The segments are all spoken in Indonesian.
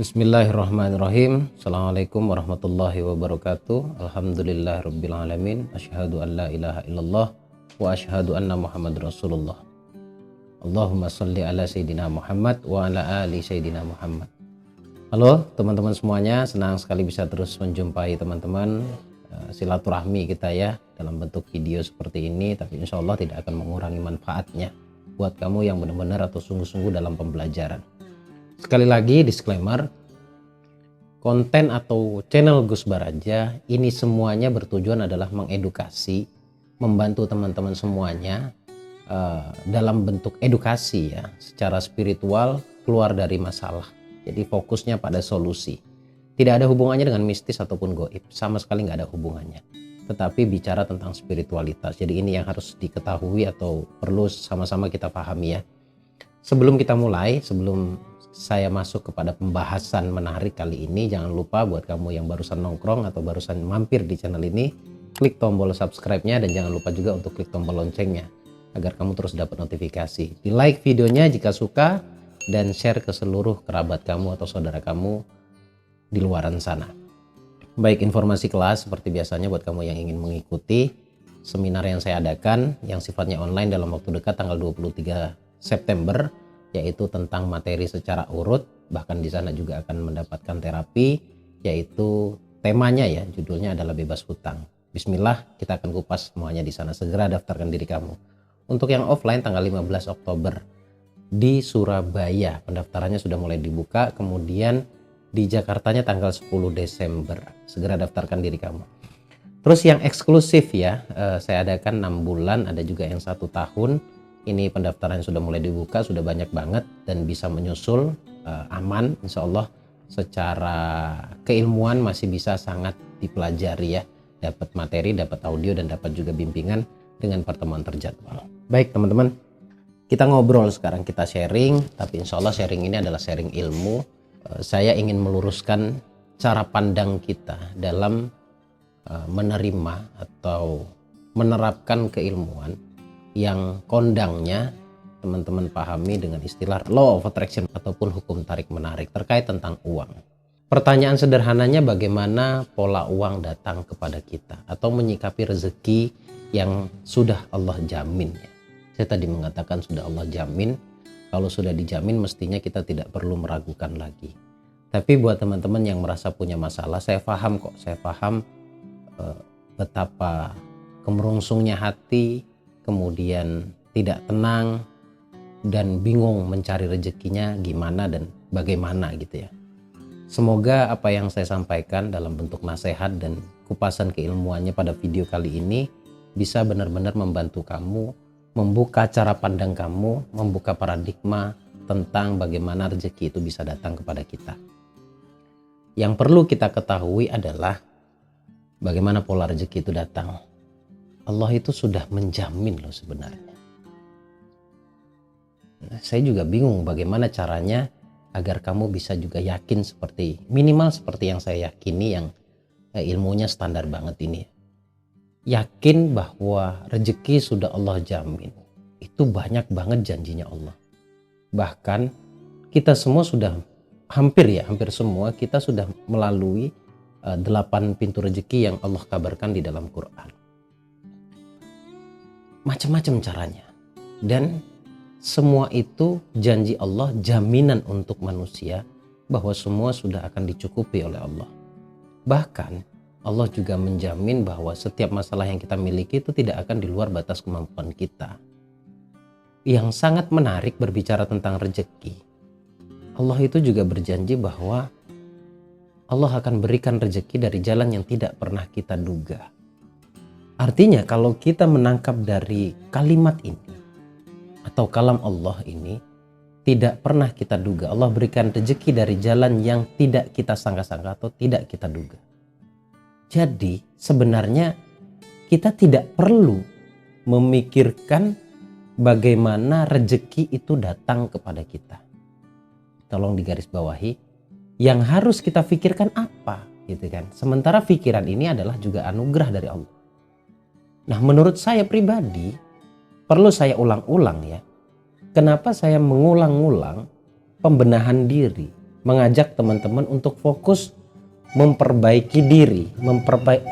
Bismillahirrahmanirrahim. Assalamualaikum warahmatullahi wabarakatuh. Alhamdulillahirabbil alamin. Asyhadu an la ilaha illallah wa asyhadu anna Muhammadar Rasulullah. Allahumma shalli ala sayyidina Muhammad wa ala ali sayyidina Muhammad. Halo teman-teman semuanya, senang sekali bisa terus menjumpai teman-teman silaturahmi kita ya dalam bentuk video seperti ini, tapi insya Allah tidak akan mengurangi manfaatnya buat kamu yang benar-benar atau sungguh-sungguh dalam pembelajaran. Sekali lagi disclaimer, konten atau channel Gus Baraja ini semuanya bertujuan adalah mengedukasi, membantu teman-teman semuanya dalam bentuk edukasi ya, secara spiritual keluar dari masalah. Jadi fokusnya pada solusi. Tidak ada hubungannya dengan mistis ataupun goib, sama sekali nggak ada hubungannya. Tetapi bicara tentang spiritualitas. Jadi ini yang harus diketahui atau perlu sama-sama kita pahami ya. Sebelum kita mulai, sebelum saya masuk kepada pembahasan menarik kali ini, jangan lupa buat kamu yang barusan nongkrong atau barusan mampir di channel ini, klik tombol subscribe-nya dan jangan lupa juga untuk klik tombol loncengnya agar kamu terus dapat notifikasi. Di like videonya jika suka dan share ke seluruh kerabat kamu atau saudara kamu di luaran sana. Baik, informasi kelas seperti biasanya buat kamu yang ingin mengikuti seminar yang saya adakan yang sifatnya online dalam waktu dekat tanggal 23 September, yaitu tentang materi secara urut, bahkan di sana juga akan mendapatkan terapi, yaitu temanya ya, judulnya adalah bebas hutang. Bismillah, kita akan kupas semuanya di sana. Segera daftarkan diri kamu. Untuk yang offline tanggal 15 Oktober di Surabaya, pendaftarannya sudah mulai dibuka, kemudian di Jakartanya tanggal 10 Desember. Segera daftarkan diri kamu. Terus yang eksklusif ya, saya adakan 6 bulan, ada juga yang 1 tahun. Ini pendaftaran sudah mulai dibuka, sudah banyak banget dan bisa menyusul aman insya Allah. Secara keilmuan masih bisa sangat dipelajari ya, dapat materi, dapat audio dan dapat juga bimbingan dengan pertemuan terjadwal. Baik teman-teman, kita ngobrol sekarang, kita sharing, tapi insya Allah sharing ini adalah sharing ilmu. Saya ingin meluruskan cara pandang kita dalam menerima atau menerapkan keilmuan yang kondangnya teman-teman pahami dengan istilah law of attraction ataupun hukum tarik menarik terkait tentang uang. Pertanyaan sederhananya, bagaimana pola uang datang kepada kita atau menyikapi rezeki yang sudah Allah jamin ya. Saya tadi mengatakan sudah Allah jamin. Kalau sudah dijamin mestinya kita tidak perlu meragukan lagi. Tapi buat teman-teman yang merasa punya masalah, saya paham kok, saya paham betapa kemerungsungnya hati, kemudian tidak tenang dan bingung mencari rezekinya gimana dan bagaimana gitu ya. Semoga apa yang saya sampaikan dalam bentuk nasihat dan kupasan keilmuannya pada video kali ini bisa benar-benar membantu kamu, membuka cara pandang kamu, membuka paradigma tentang bagaimana rezeki itu bisa datang kepada kita. Yang perlu kita ketahui adalah bagaimana pola rezeki itu datang. Allah itu sudah menjamin loh sebenarnya. Saya juga bingung bagaimana caranya agar kamu bisa juga yakin seperti, minimal seperti yang saya yakini, yang ilmunya standar banget ini. Yakin bahwa rezeki sudah Allah jamin. Itu banyak banget janjinya Allah. Bahkan kita semua sudah hampir semua kita sudah melalui 8 pintu rezeki yang Allah kabarkan di dalam Quran. Macam-macam caranya, dan semua itu janji Allah, jaminan untuk manusia bahwa semua sudah akan dicukupi oleh Allah. Bahkan Allah juga menjamin bahwa setiap masalah yang kita miliki itu tidak akan di luar batas kemampuan kita. Yang sangat menarik berbicara tentang rezeki, Allah itu juga berjanji bahwa Allah akan berikan rezeki dari jalan yang tidak pernah kita duga. Artinya kalau kita menangkap dari kalimat ini atau kalam Allah ini, tidak pernah kita duga Allah berikan rezeki dari jalan yang tidak kita sangka-sangka atau tidak kita duga. Jadi sebenarnya kita tidak perlu memikirkan bagaimana rezeki itu datang kepada kita. Tolong digarisbawahi, yang harus kita pikirkan apa gitu kan. Sementara pikiran ini adalah juga anugerah dari Allah. Nah, menurut saya pribadi, perlu saya ulang-ulang ya. Kenapa saya mengulang-ulang pembenahan diri mengajak teman-teman untuk fokus memperbaiki diri.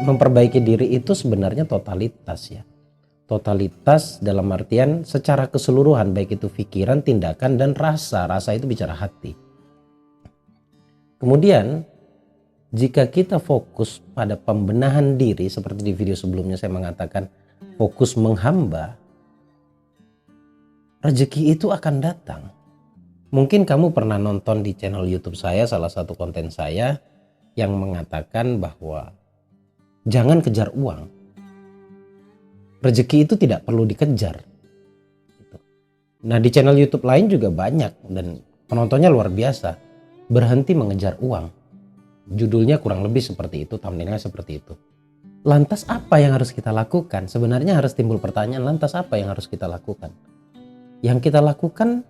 Memperbaiki diri itu sebenarnya totalitas ya. Totalitas dalam artian secara keseluruhan, baik itu pikiran, tindakan, dan rasa. Rasa itu bicara hati. Kemudian jika kita fokus pada pembenahan diri, seperti di video sebelumnya saya mengatakan fokus menghamba, rezeki itu akan datang. Mungkin kamu pernah nonton di channel YouTube saya, salah satu konten saya yang mengatakan bahwa jangan kejar uang. Rezeki itu tidak perlu dikejar. Nah, di channel YouTube lain juga banyak dan penontonnya luar biasa. Berhenti mengejar uang. Judulnya kurang lebih seperti itu, thumbnailnya seperti itu. Lantas apa yang harus kita lakukan? Sebenarnya harus timbul pertanyaan, lantas apa yang harus kita lakukan? Yang kita lakukan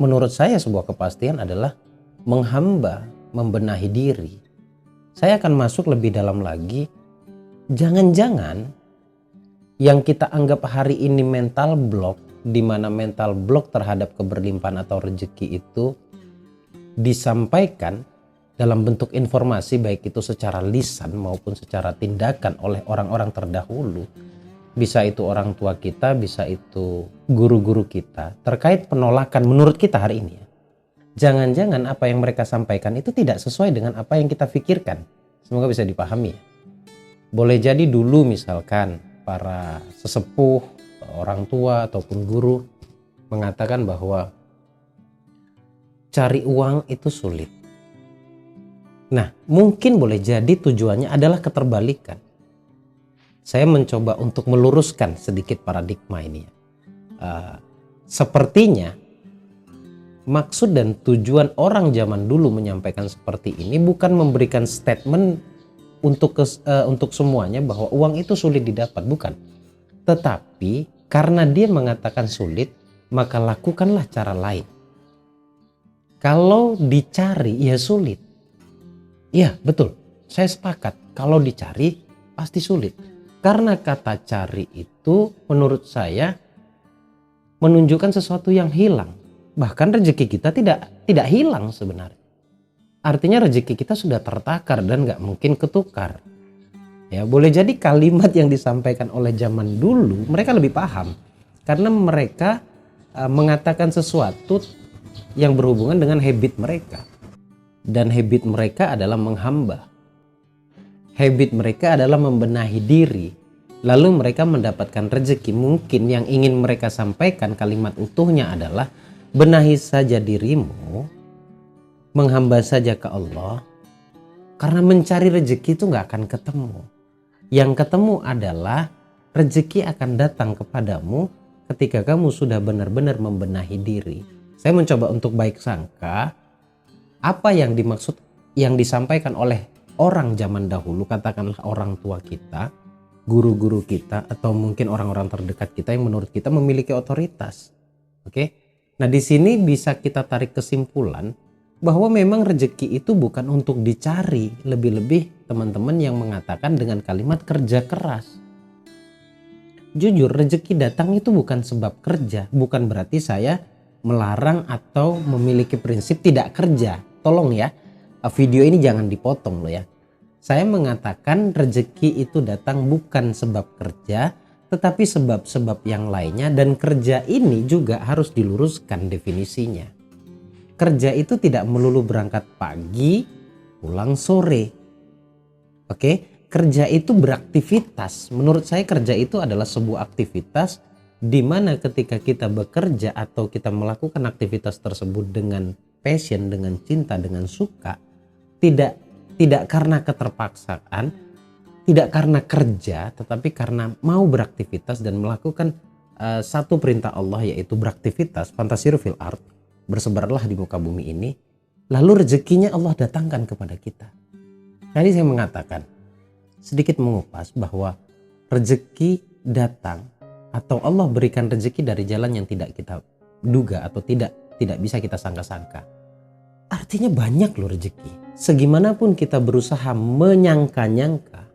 menurut saya sebuah kepastian adalah menghamba, membenahi diri. Saya akan masuk lebih dalam lagi. Jangan-jangan yang kita anggap hari ini mental block, di mana mental block terhadap keberlimpahan atau rezeki itu disampaikan dalam bentuk informasi, baik itu secara lisan maupun secara tindakan oleh orang-orang terdahulu. Bisa itu orang tua kita, bisa itu guru-guru kita, terkait penolakan menurut kita hari ini. Jangan-jangan apa yang mereka sampaikan itu tidak sesuai dengan apa yang kita pikirkan. Semoga bisa dipahami. Boleh jadi dulu misalkan para sesepuh, orang tua ataupun guru mengatakan bahwa cari uang itu sulit. Nah, mungkin boleh jadi tujuannya adalah keterbalikan. Saya mencoba untuk meluruskan sedikit paradigma ini. Sepertinya maksud dan tujuan orang zaman dulu menyampaikan seperti ini bukan memberikan statement untuk semuanya bahwa uang itu sulit didapat, bukan. Tetapi karena dia mengatakan sulit, maka lakukanlah cara lain. Kalau dicari ya sulit. Iya, betul. Saya sepakat. Kalau dicari pasti sulit. Karena kata cari itu menurut saya menunjukkan sesuatu yang hilang. Bahkan rezeki kita tidak hilang sebenarnya. Artinya rezeki kita sudah tertakar dan gak mungkin ketukar. Ya, boleh jadi kalimat yang disampaikan oleh zaman dulu mereka lebih paham. Karena mereka mengatakan sesuatu yang berhubungan dengan habit mereka. Dan habit mereka adalah menghamba. Habit mereka adalah membenahi diri. Lalu mereka mendapatkan rezeki. Mungkin yang ingin mereka sampaikan kalimat utuhnya adalah benahi saja dirimu, menghamba saja ke Allah. Karena mencari rezeki itu gak akan ketemu. Yang ketemu adalah rezeki akan datang kepadamu ketika kamu sudah benar-benar membenahi diri. Saya mencoba untuk baik sangka apa yang dimaksud, yang disampaikan oleh orang zaman dahulu, katakanlah orang tua kita, guru-guru kita, atau mungkin orang-orang terdekat kita yang menurut kita memiliki otoritas. Oke? Nah, di sini bisa kita tarik kesimpulan bahwa memang rezeki itu bukan untuk dicari, lebih-lebih teman-teman yang mengatakan dengan kalimat kerja keras. Jujur, rezeki datang itu bukan sebab kerja, bukan berarti saya melarang atau memiliki prinsip tidak kerja. Tolong ya, video ini jangan dipotong loh ya. Saya mengatakan rezeki itu datang bukan sebab kerja, tetapi sebab-sebab yang lainnya, dan kerja ini juga harus diluruskan definisinya. Kerja itu tidak melulu berangkat pagi, pulang sore. Oke, kerja itu beraktivitas. Menurut saya kerja itu adalah sebuah aktivitas di mana ketika kita bekerja atau kita melakukan aktivitas tersebut dengan passion, dengan cinta, dengan suka, tidak karena keterpaksaan, tidak karena kerja, tetapi karena mau beraktivitas dan melakukan satu perintah Allah, yaitu beraktivitas, fantasiru fil ard, bersebarlah di muka bumi ini, lalu rezekinya Allah datangkan kepada kita. Tadi saya mengatakan, sedikit mengupas bahwa rezeki datang atau Allah berikan rezeki dari jalan yang tidak kita duga atau tidak bisa kita sangka-sangka. Artinya banyak loh rezeki. Segimanapun kita berusaha menyangka-nyangka,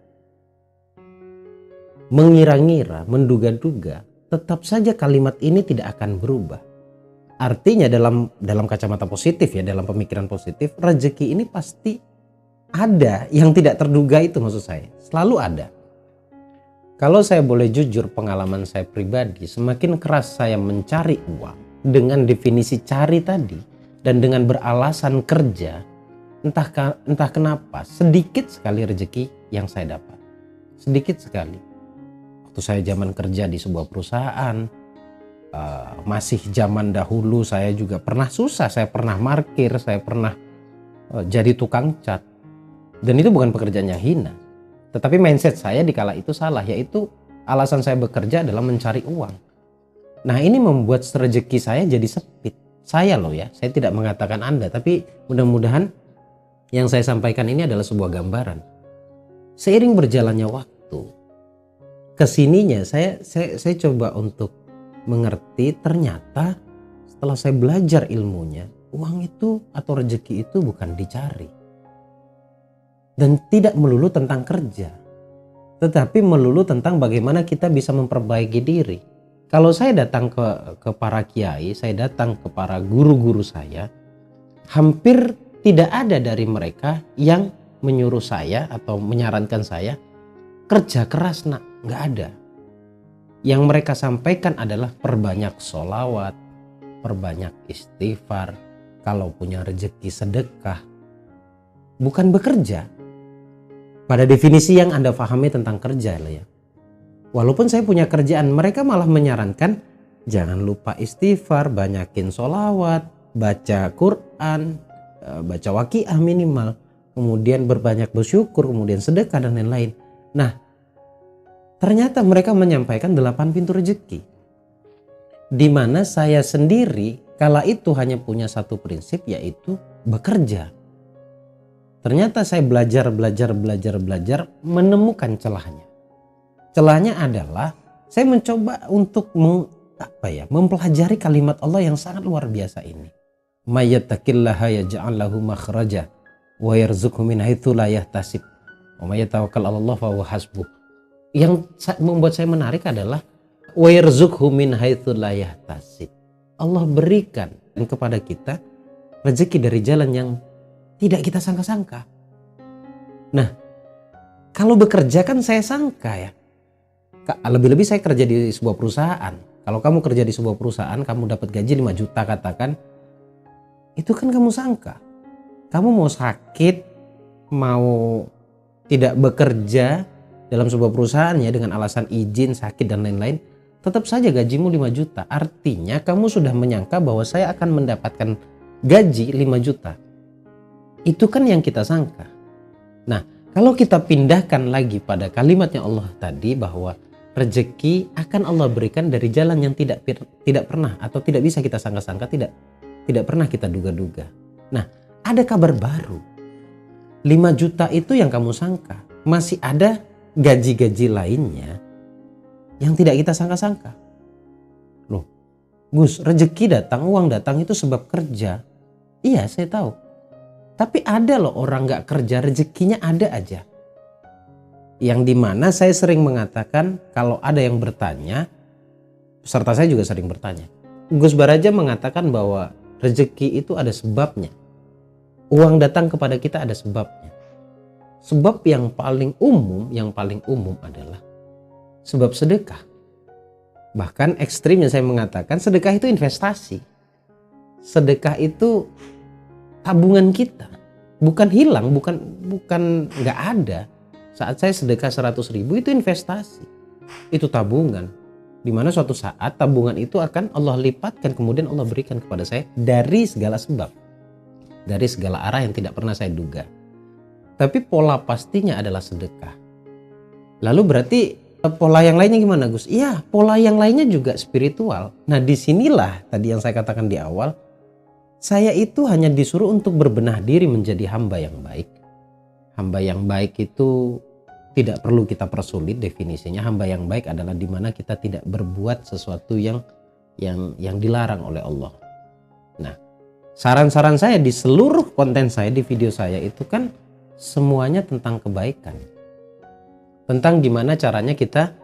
mengira-ngira, menduga-duga, tetap saja kalimat ini tidak akan berubah. Artinya dalam kacamata positif ya, dalam pemikiran positif, rezeki ini pasti ada, yang tidak terduga itu maksud saya. Selalu ada. Kalau saya boleh jujur, pengalaman saya pribadi, semakin keras saya mencari uang dengan definisi cari tadi dan dengan beralasan kerja, entah kenapa sedikit sekali rezeki yang saya dapat. Sedikit sekali. Waktu saya zaman kerja di sebuah perusahaan, masih zaman dahulu saya juga pernah susah, saya pernah parkir, saya pernah jadi tukang cat. Dan itu bukan pekerjaan yang hina. Tetapi mindset saya di kala itu salah, yaitu alasan saya bekerja adalah mencari uang. Nah, ini membuat rezeki saya jadi sempit. Saya loh ya, saya tidak mengatakan Anda, tapi mudah-mudahan yang saya sampaikan ini adalah sebuah gambaran. Seiring berjalannya waktu, kesininya saya coba untuk mengerti, ternyata setelah saya belajar ilmunya, uang itu atau rezeki itu bukan dicari. Dan tidak melulu tentang kerja, tetapi melulu tentang bagaimana kita bisa memperbaiki diri. Kalau saya datang ke para kiai, saya datang ke para guru-guru saya, hampir tidak ada dari mereka yang menyuruh saya atau menyarankan saya kerja keras nak, nggak ada. Yang mereka sampaikan adalah perbanyak sholawat, perbanyak istighfar, kalau punya rezeki sedekah, bukan bekerja. Pada definisi yang Anda pahami tentang kerja lah ya. Walaupun saya punya kerjaan, mereka malah menyarankan jangan lupa istighfar, banyakin sholawat, baca Quran, baca waqiah minimal, kemudian berbanyak bersyukur, kemudian sedekah dan lain-lain. Nah, ternyata mereka menyampaikan 8 pintu rezeki. Di mana saya sendiri kala itu hanya punya satu prinsip, yaitu bekerja. Ternyata saya belajar menemukan celahnya. Celahnya adalah saya mencoba untuk mempelajari kalimat Allah yang sangat luar biasa ini. May yattaqillaha yaj'al lahu makhraja wa yarzuqhu min haitsu la yahtasib. Wa may yatawakkal 'ala Allah fa huwa hasbuh. Yang membuat saya menarik adalah wa yarzuqhu min haitsu la yahtasib. Allah berikan kepada kita rezeki dari jalan yang tidak kita sangka-sangka. Nah, kalau bekerja kan saya sangka ya. Lebih-lebih saya kerja di sebuah perusahaan. Kalau kamu kerja di sebuah perusahaan, kamu dapat gaji 5 juta katakan. Itu kan kamu sangka. Kamu mau sakit, mau tidak bekerja dalam sebuah perusahaan ya dengan alasan izin, sakit dan lain-lain, tetap saja gajimu 5 juta. Artinya kamu sudah menyangka bahwa saya akan mendapatkan gaji 5 juta. Itu kan yang kita sangka. Nah, kalau kita pindahkan lagi pada kalimatnya Allah tadi bahwa rezeki akan Allah berikan dari jalan yang tidak pernah atau tidak bisa kita sangka-sangka, tidak pernah kita duga-duga. Nah, ada kabar baru. 5 juta itu yang kamu sangka. Masih ada gaji-gaji lainnya yang tidak kita sangka-sangka. Loh, Gus, rezeki datang, uang datang itu sebab kerja. Iya, saya tahu. Tapi ada loh orang gak kerja, rezekinya ada aja. Yang dimana saya sering mengatakan kalau ada yang bertanya, peserta saya juga sering bertanya. Gus Baraja mengatakan bahwa rezeki itu ada sebabnya. Uang datang kepada kita ada sebabnya. Sebab yang paling umum adalah sebab sedekah. Bahkan ekstrimnya saya mengatakan sedekah itu investasi. Sedekah itu tabungan kita, bukan hilang, bukan nggak ada. Saat saya sedekah 100.000 itu investasi, itu tabungan, dimana suatu saat tabungan itu akan Allah lipatkan, kemudian Allah berikan kepada saya dari segala sebab, dari segala arah yang tidak pernah saya duga. Tapi pola pastinya adalah sedekah. Lalu berarti pola yang lainnya gimana Gus? Iya, pola yang lainnya juga spiritual. Nah, disinilah tadi yang saya katakan di awal, saya itu hanya disuruh untuk berbenah diri menjadi hamba yang baik. Hamba yang baik itu tidak perlu kita persulit definisinya. Hamba yang baik adalah di mana kita tidak berbuat sesuatu yang dilarang oleh Allah. Nah, saran-saran saya di seluruh konten saya, di video saya itu kan semuanya tentang kebaikan. Tentang gimana caranya kita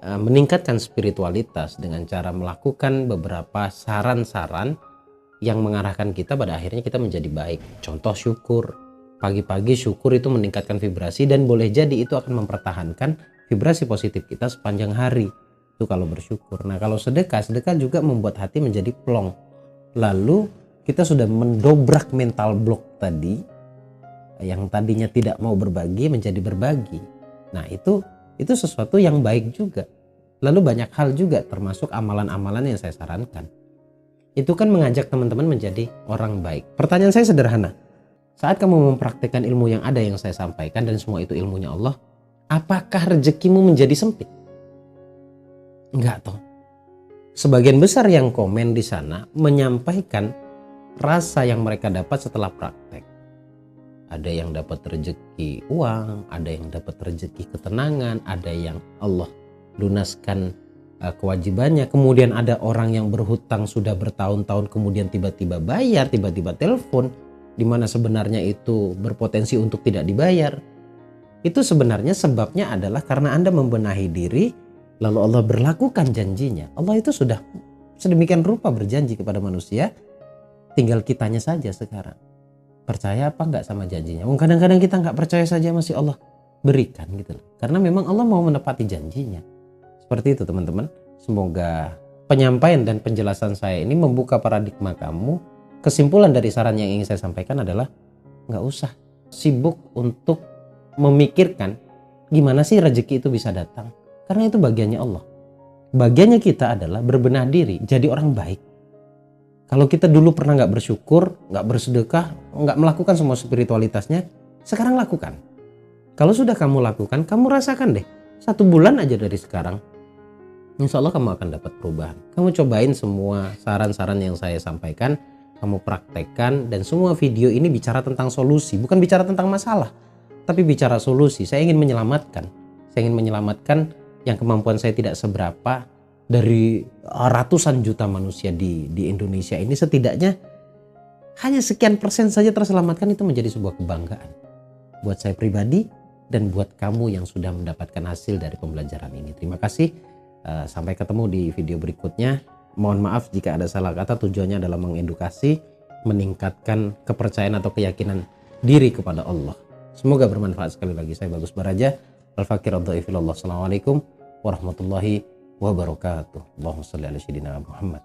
meningkatkan spiritualitas dengan cara melakukan beberapa saran-saran yang mengarahkan kita pada akhirnya kita menjadi baik. Contoh syukur. Pagi-pagi syukur itu meningkatkan vibrasi dan boleh jadi itu akan mempertahankan vibrasi positif kita sepanjang hari. Itu kalau bersyukur. Nah kalau sedekah juga membuat hati menjadi plong. Lalu kita sudah mendobrak mental block tadi, yang tadinya tidak mau berbagi menjadi berbagi. Nah itu sesuatu yang baik juga. Lalu banyak hal juga termasuk amalan-amalan yang saya sarankan. Itu kan mengajak teman-teman menjadi orang baik. Pertanyaan saya sederhana. Saat kamu mempraktikkan ilmu yang ada yang saya sampaikan dan semua itu ilmunya Allah, apakah rezekimu menjadi sempit? Enggak toh. Sebagian besar yang komen di sana menyampaikan rasa yang mereka dapat setelah praktek. Ada yang dapat rezeki uang, ada yang dapat rezeki ketenangan, ada yang Allah lunaskan kewajibannya. Kemudian ada orang yang berhutang sudah bertahun-tahun kemudian tiba-tiba bayar, tiba-tiba telepon, di mana sebenarnya itu berpotensi untuk tidak dibayar. Itu sebenarnya sebabnya adalah karena Anda membenahi diri, lalu Allah berlakukan janjinya. Allah itu sudah sedemikian rupa berjanji kepada manusia, tinggal kitanya saja sekarang. Percaya apa enggak sama janjinya? Kadang-kadang kita enggak percaya saja masih Allah berikan gitu loh. Karena memang Allah mau menepati janjinya. Seperti itu teman-teman. Semoga penyampaian dan penjelasan saya ini membuka paradigma kamu. Kesimpulan dari saran yang ingin saya sampaikan adalah enggak usah sibuk untuk memikirkan gimana sih rezeki itu bisa datang. Karena itu bagiannya Allah. Bagiannya kita adalah berbenah diri, jadi orang baik. Kalau kita dulu pernah nggak bersyukur, nggak bersedekah, nggak melakukan semua spiritualitasnya, sekarang lakukan. Kalau sudah kamu lakukan, kamu rasakan deh. 1 bulan aja dari sekarang, insya Allah kamu akan dapat perubahan. Kamu cobain semua saran-saran yang saya sampaikan, kamu praktekkan, dan semua video ini bicara tentang solusi, bukan bicara tentang masalah, tapi bicara solusi. Saya ingin menyelamatkan. Saya ingin menyelamatkan yang kemampuan saya tidak seberapa. Dari ratusan juta manusia di Indonesia ini, setidaknya hanya sekian persen saja terselamatkan, itu menjadi sebuah kebanggaan buat saya pribadi dan buat kamu yang sudah mendapatkan hasil dari pembelajaran ini. Terima kasih. Sampai ketemu di video berikutnya. Mohon maaf jika ada salah kata, tujuannya adalah mengedukasi, meningkatkan kepercayaan atau keyakinan diri kepada Allah. Semoga bermanfaat. Sekali lagi saya Bagus Baraja, Al-Fakir Ad-Dhaifillah. Assalamualaikum warahmatullahi wabarakatuh. Allahumma shalli ala sayyidina Muhammad.